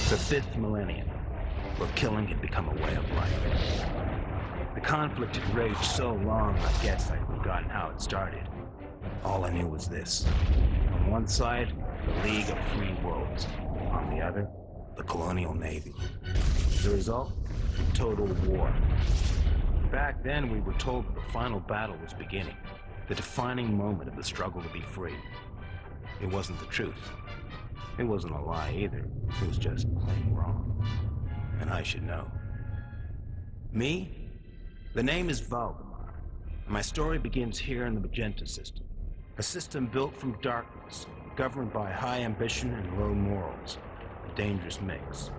The fifth millennium, where killing had become a way of life. The conflict had raged so long, I guess I'd forgotten how it started. All I knew was this. On one side, the League of Free Worlds. On the other, the Colonial Navy. The result? Total war. Back then, we were told that the final battle was beginning. The defining moment of the struggle to be free. It wasn't the truth. It wasn't a lie either. It was just plain wrong. And I should know. Me? The name is Valdemar. My story begins here in the Magenta system. A system built from darkness, governed by high ambition and low morals. A dangerous mix.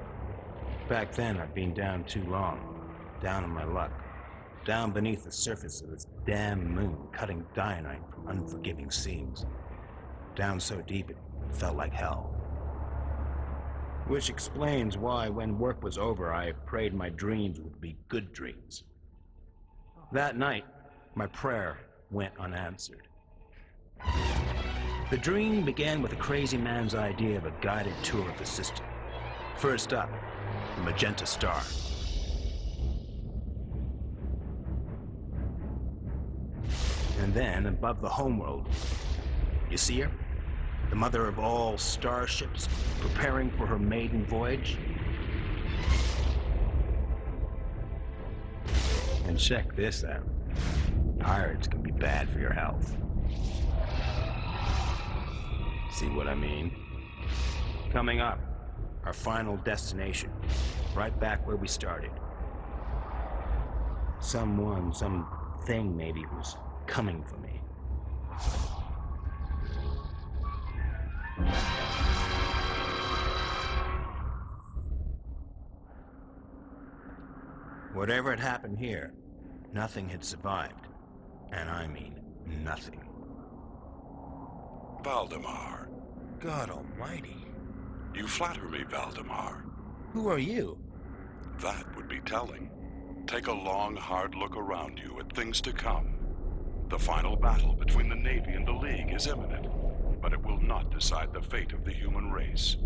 Back then, I'd been down too long. Down on my luck. Down beneath the surface of this damn moon, cutting dynamite from unforgiving seams. Down so deep it felt like hell. Which explains why, when work was over, I prayed my dreams would be good dreams. That night, my prayer went unanswered. The dream began with a crazy man's idea of a guided tour of the system. First up, the Magenta Star. And then, above the homeworld, you see her? The mother of all starships, preparing for her maiden voyage. And check this out. Pirates can be bad for your health. See what I mean? Coming up, our final destination. Right back where we started. Someone, something maybe, was coming for me. Whatever had happened here, nothing had survived. And I mean nothing. Valdemar. God almighty. You flatter me, Valdemar. Who are you? That would be telling. Take a long, hard look around you at things to come. The final battle between the Navy and the League is imminent, but it will not decide the fate of the human race.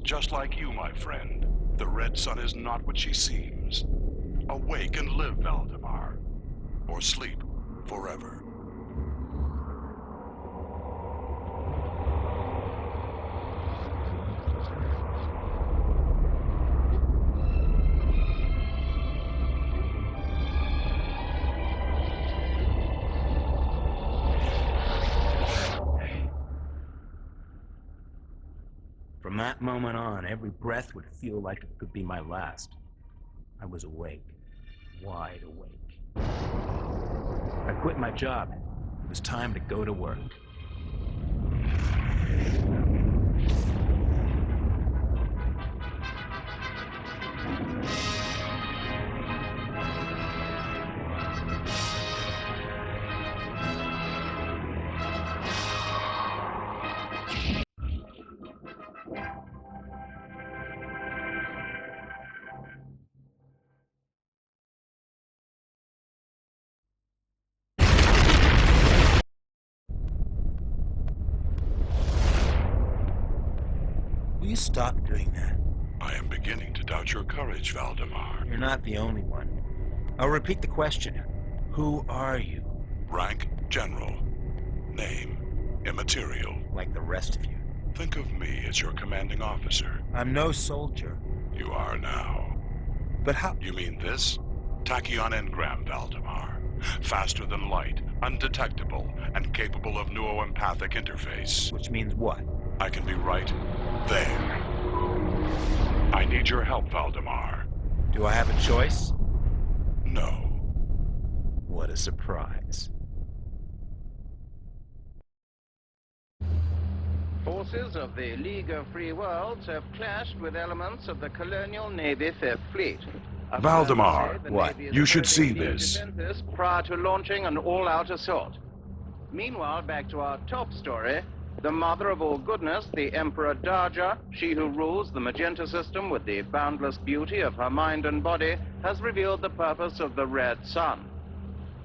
Just like you, my friend, the Red Sun is not what she seems. Awake and live, Valdemar, or sleep forever. From that moment on, every breath would feel like it could be my last. I was awake, wide awake. I quit my job. It was time to go to work. Will you stop doing that? I am beginning to doubt your courage, Valdemar. You're not the only one. I'll repeat the question. Who are you? Rank, General. Name, immaterial. Like the rest of you. Think of me as your commanding officer. I'm no soldier. You are now. But how? You mean this? Tachyon engram, Valdemar. Faster than light, undetectable, and capable of neuroempathic interface. Which means what? I can be right there. I need your help, Valdemar. Do I have a choice? No. What a surprise. Forces of the League of Free Worlds have clashed with elements of the Colonial Navy Fifth Fleet. Valdemar, what? You should see this. Prior to launching an all-out assault. Meanwhile, back to our top story. The mother of all goodness, the Emperor Darja, she who rules the Magenta system with the boundless beauty of her mind and body, has revealed the purpose of the Red Sun.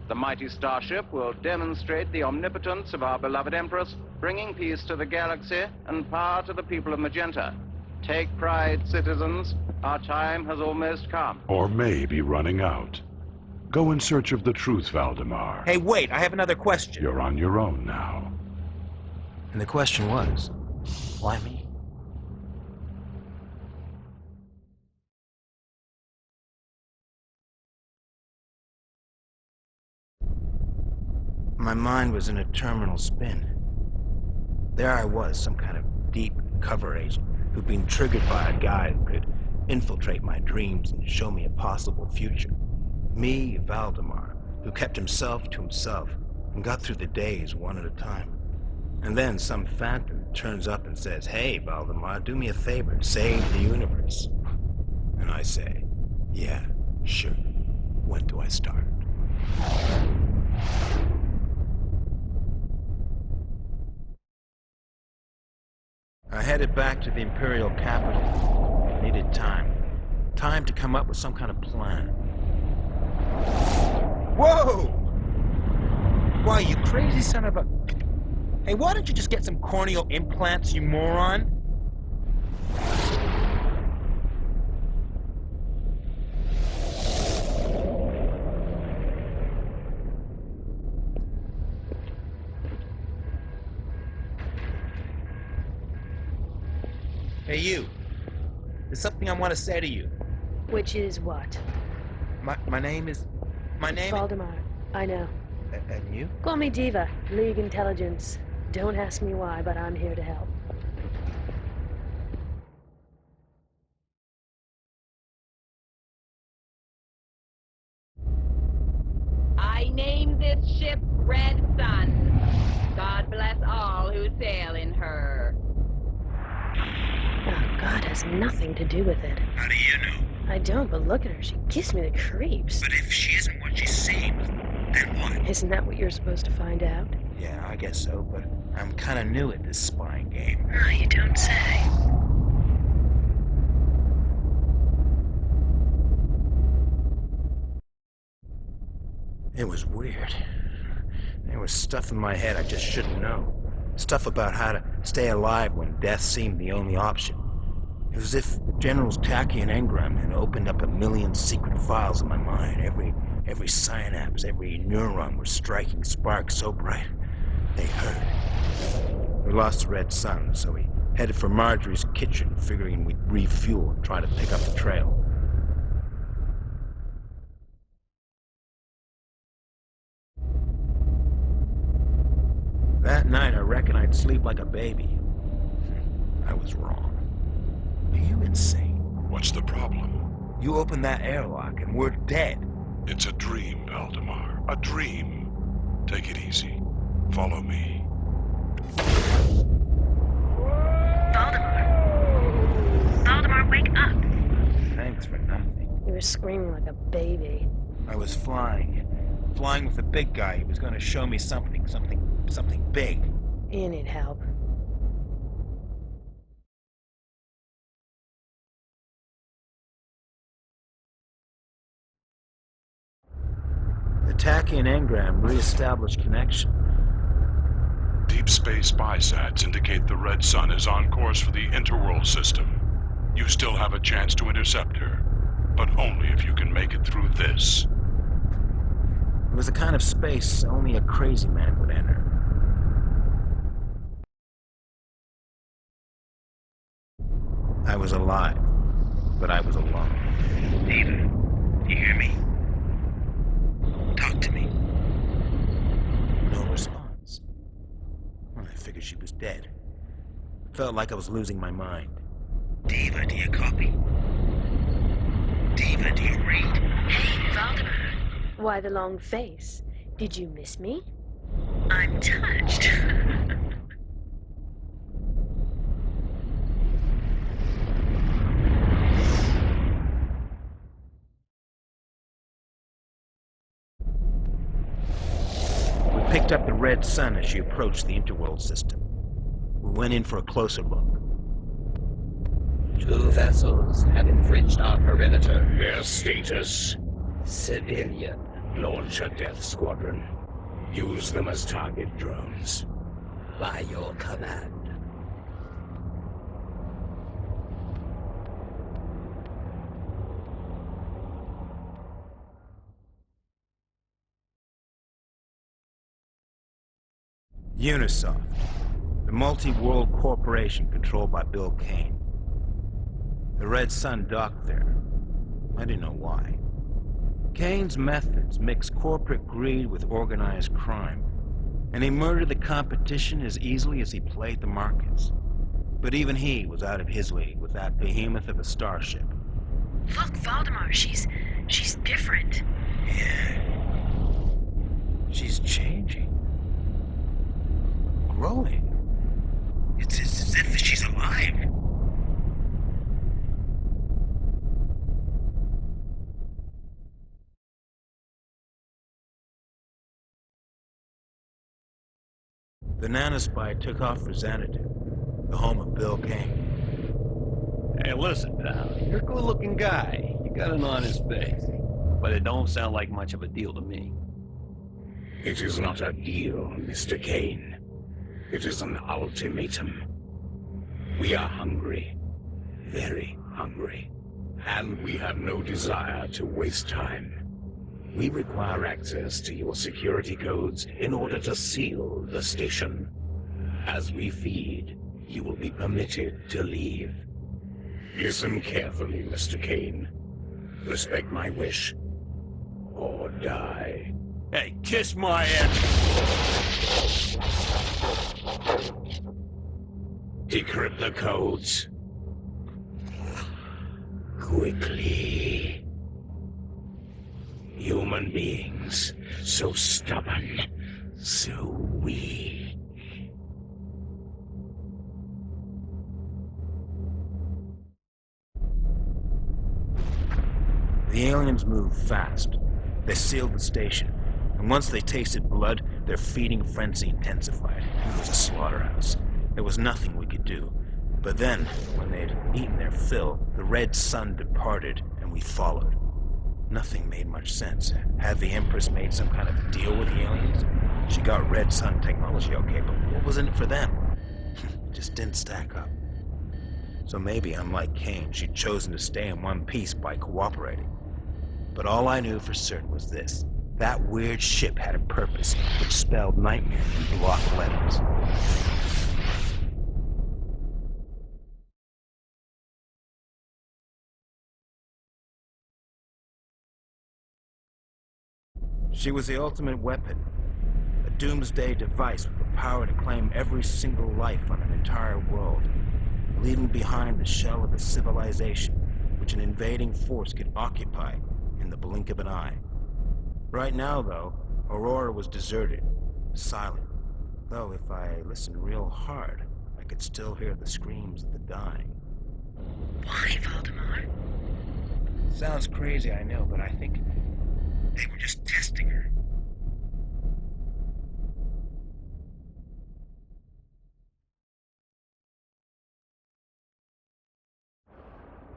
The mighty starship will demonstrate the omnipotence of our beloved Empress, bringing peace to the galaxy and power to the people of Magenta. Take pride, citizens. Our time has almost come. Or may be running out. Go in search of the truth, Valdemar. Hey, wait, I have another question. You're on your own now. And the question was, why me? My mind was in a terminal spin. There I was, some kind of deep cover agent who'd been triggered by a guy who could infiltrate my dreams and show me a possible future. Me, Valdemar, who kept himself to himself and got through the days one at a time. And then some phantom turns up and says, "Hey, Valdemar, do me a favor, save the universe." And I say, "Yeah, sure. When do I start?" I headed back to the Imperial capital. I needed time. Time to come up with some kind of plan. Whoa! Why, you crazy son of a... Hey, why don't you just get some corneal implants, you moron? Hey, you. There's something I want to say to you. Which is what? My name is... Valdemar. I know. And you? Call me Diva. League Intelligence. Don't ask me why, but I'm here to help. I name this ship Red Sun. God bless all who sail in her. Oh, God has nothing to do with it. How do you know? I don't, but look at her. She gives me the creeps. But if she isn't what she seems, then what? Isn't that what you're supposed to find out? Yeah, I guess so, but I'm kind of new at this spying game. Oh, you don't say. It was weird. There was stuff in my head I just shouldn't know. Stuff about how to stay alive when death seemed the only option. It was as if the General's tachyon engram had opened up a million secret files in my mind. Every synapse, every neuron were striking sparks so bright they hurt. We lost the Red Sun, so we headed for Marjorie's kitchen, figuring we'd refuel and try to pick up the trail. That night, I reckoned I'd sleep like a baby. I was wrong. Are you insane? What's the problem? You opened that airlock and we're dead. It's a dream, Valdemar. A dream. Take it easy. Follow me. Valdemar! Valdemar, wake up! Thanks for nothing. You were screaming like a baby. I was flying. Flying with the big guy. He was going to show me something big. You need help. The tachyon engram re-established connection. Deep space spysats indicate the Red Sun is on course for the interworld system. You still have a chance to intercept her, but only if you can make it through this. It was a kind of space only a crazy man would enter. I was alive, but I was alone. Diva, you hear me? Talk to me. No response. Well, I figured she was dead. Felt like I was losing my mind. Diva, do you copy? Diva, do you read? Hey, Valdemar. Why the long face? Did you miss me? I'm touched. We picked up the Red Sun as she approached the interworld system. We went in for a closer look. 2 vessels have infringed our perimeter. Their status: civilian. Launch a death squadron. Use them as target drones. By your command. Unisoft, the multi-world corporation controlled by Bill Kane. The Red Sun docked there. I didn't know why. Kane's methods mixed corporate greed with organized crime, and he murdered the competition as easily as he played the markets. But even he was out of his league with that behemoth of a starship. Look, Valdemar, she's different. Yeah. She's changing. Growing. It's as if she's alive. The nanospy took off for Xanadu, the home of Bill Kane. Hey, listen, pal. You're a good-looking guy. You got an honest face. But it don't sound like much of a deal to me. It is not a deal, Mr. Kane. It is an ultimatum. We are hungry. Very hungry. And we have no desire to waste time. We require access to your security codes in order to seal the station. As we feed, you will be permitted to leave. Listen carefully, Mr. Kane. Respect my wish, or die. Hey, kiss my ass! Decrypt the codes. Quickly. Human beings, so stubborn, so weak. The aliens moved fast. They sealed the station, and once they tasted blood, their feeding frenzy intensified. It was a slaughterhouse. There was nothing we could do. But then, when they'd eaten their fill, the Red Sun departed, and we followed. Nothing made much sense. Had the Empress made some kind of deal with the aliens? She got Red Sun technology, okay, but what was in it for them? It just didn't stack up. So maybe, unlike Kane, she'd chosen to stay in one piece by cooperating. But all I knew for certain was this. That weird ship had a purpose, which spelled nightmare in block letters. She was the ultimate weapon, a doomsday device with the power to claim every single life on an entire world, leaving behind the shell of a civilization which an invading force could occupy in the blink of an eye. Right now, though, Aurora was deserted, silent, though if I listened real hard, I could still hear the screams of the dying. Why, Valdemar? Sounds crazy, I know, but I think they were just testing her.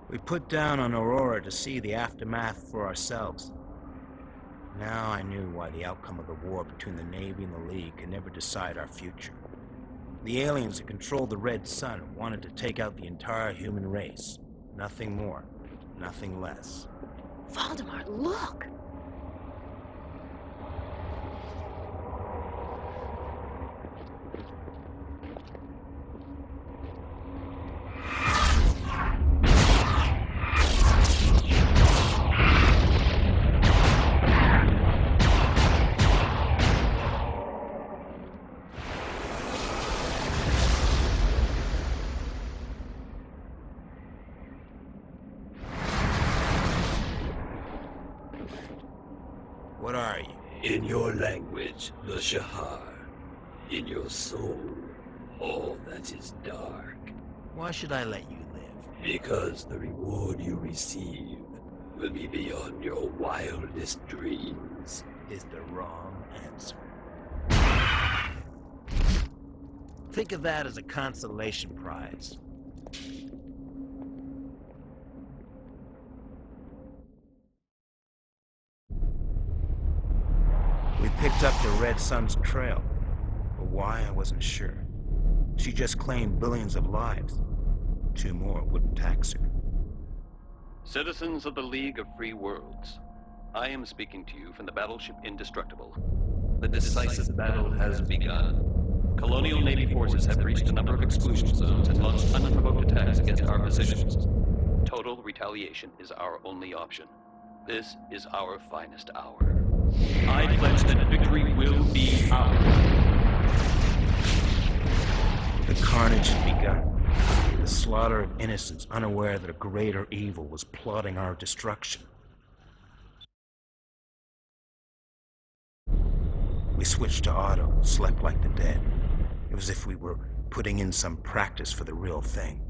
We put down on Aurora to see the aftermath for ourselves. Now I knew why the outcome of the war between the Navy and the League could never decide our future. The aliens that controlled the Red Sun wanted to take out the entire human race. Nothing more, nothing less. Valdemar, look! What are you? In your language, the Shahar. In your soul, all that is dark. Why should I let you live? Because the reward you receive will be beyond your wildest dreams. Is the wrong answer. Think of that as a consolation prize. We picked up the Red Sun's trail, but why I wasn't sure. She just claimed billions of lives. 2 more wouldn't tax her. Citizens of the League of Free Worlds, I am speaking to you from the battleship Indestructible. The decisive battle has begun. Colonial Navy forces have breached a number of exclusion zones and launched unprovoked attacks against our positions. Total retaliation is our only option. This is our finest hour. I pledge that victory will be ours. The carnage had begun. The slaughter of innocents, unaware that a greater evil was plotting our destruction. We switched to auto and slept like the dead. It was as if we were putting in some practice for the real thing.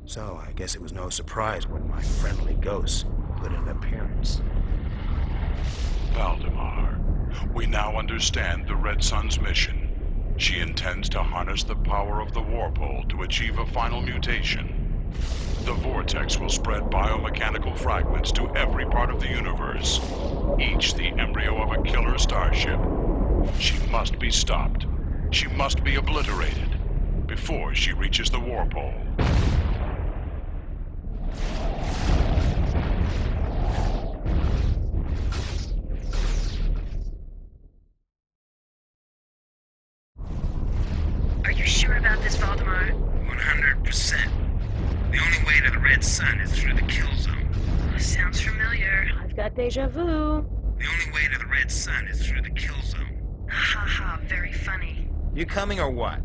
So I guess it was no surprise when my friendly ghost put in an appearance. Valdemar, we now understand the Red Sun's mission. She intends to harness the power of the Warpole to achieve a final mutation. The vortex will spread biomechanical fragments to every part of the universe, each the embryo of a killer starship. She must be stopped. She must be obliterated before she reaches the Warpole. Are you sure about this, Valdemar? 100%. The only way to the Red Sun is through the kill zone. Sounds familiar. I've got deja vu. The only way to the Red Sun is through the kill zone. Ha ha, very funny. You coming or what?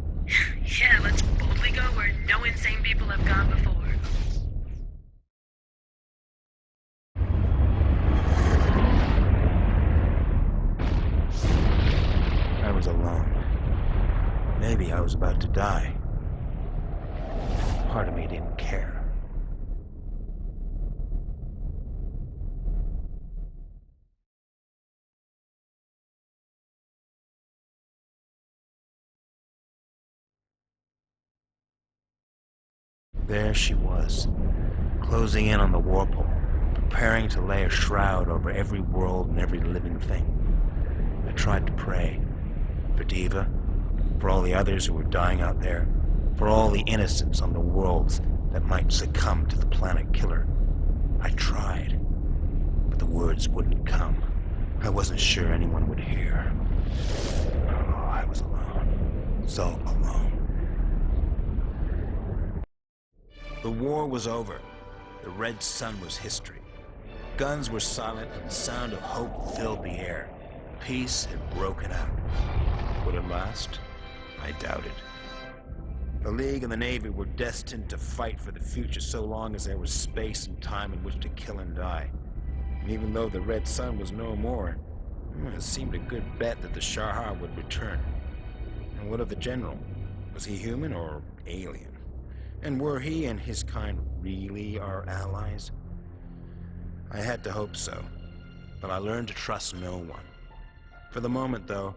Yeah, let's boldly go where no insane people have gone before. I was alone. Maybe I was about to die. Part of me didn't care. There she was, closing in on the Warpole, preparing to lay a shroud over every world and every living thing. I tried to pray. For Diva, for all the others who were dying out there, for all the innocents on the worlds that might succumb to the planet killer. I tried, but the words wouldn't come. I wasn't sure anyone would hear. Oh, I was alone. So alone. The war was over. The Red Sun was history. Guns were silent and the sound of hope filled the air. Peace had broken out. Would it last? I doubted. The League and the Navy were destined to fight for the future so long as there was space and time in which to kill and die. And even though the Red Sun was no more, it seemed a good bet that the Shahar would return. And what of the General? Was he human or alien? And were he and his kind really our allies? I had to hope so, but I learned to trust no one. For the moment, though,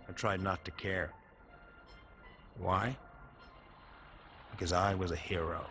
I tried not to care. Why? Because I was a hero.